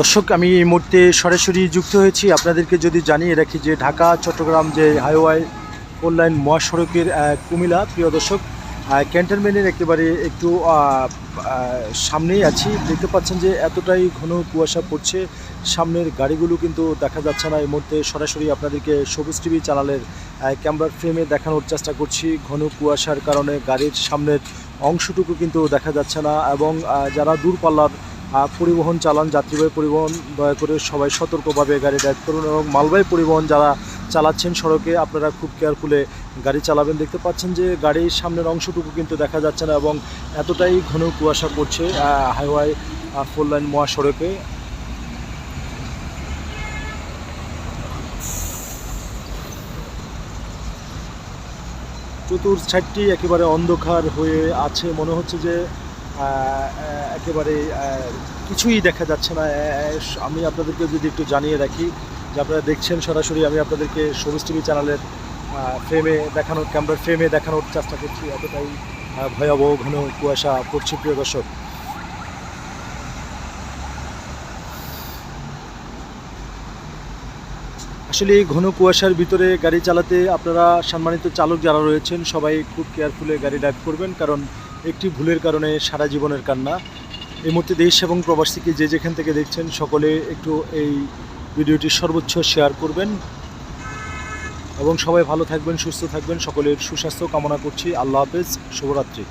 দর্শক, আমি এই মুহূর্তে সরাসরি যুক্ত হয়েছি। আপনাদেরকে যদি জানিয়ে রাখি যে ঢাকা চট্টগ্রাম যে হাইওয়ে কল্যাণ মহাসড়কের কুমিল্লা, প্রিয় দর্শক, ক্যান্টনমেন্টের একেবারে একটু সামনেই আছি। দেখতে পাচ্ছেন যে এতটাই ঘন কুয়াশা পড়ছে, সামনের গাড়িগুলো কিন্তু দেখা যাচ্ছে না। এই মুহূর্তে সরাসরি আপনাদেরকে সবুজ টিভি চ্যানেলের ক্যামেরার ফ্রেমে দেখানোর চেষ্টা করছি। ঘন কুয়াশার কারণে গাড়ির সামনের অংশটুকু কিন্তু দেখা যাচ্ছে না। এবং যারা দূরপাল্লার পরিবহন চালান, যাত্রীবাহী পরিবহন, দয়া করে সবাই সতর্কভাবে গাড়ি ড্রাইভ করুন। এবং মালবাহী পরিবহন যারা চালাচ্ছেন সড়কে, আপনারা খুব কেয়ারফুলে গাড়ি চালাবেন। দেখতে পাচ্ছেন যে গাড়ির সামনের অংশটুকু কিন্তু দেখা যাচ্ছে না এবং এতটাই ঘন কুয়াশা পড়ছে হাইওয়ে 4 লাইন মহাসড়কে। চতুর সাইডটি একেবারে অন্ধকার হয়ে আছে, মনে হচ্ছে যে একেবারে কিছুই দেখা যাচ্ছে না। আমি আপনাদেরকে যদি একটু জানিয়ে রাখি যে আপনারা দেখছেন সরাসরি, আমি আপনাদেরকে সবুজ টিভি চ্যানেলের ফ্রেমে দেখানোর, ক্যামেরার ফ্রেমে দেখানোর চেষ্টা করছি। এতটাই ভয়াবহ ঘন কুয়াশা পড়ছে, প্রিয় দর্শক। আসলে এই ঘন কুয়াশার ভিতরে গাড়ি চালাতে আপনারা, সম্মানিত চালক যারা রয়েছেন, সবাই খুব কেয়ারফুলে গাড়ি ড্রাইভ করবেন, কারণ একটি ভুলের কারণে সারা জীবনের কান্না। এই মুহূর্তে দেশ এবং প্রবাস থেকে যে যেখান থেকে দেখছেন, সকলে একটু এই ভিডিওটি সর্বোচ্চ শেয়ার করবেন এবং সবাই ভালো থাকবেন, সুস্থ থাকবেন। সকলের সুস্বাস্থ্য কামনা করছি। আল্লাহ হাফেজ, শুভরাত্রি।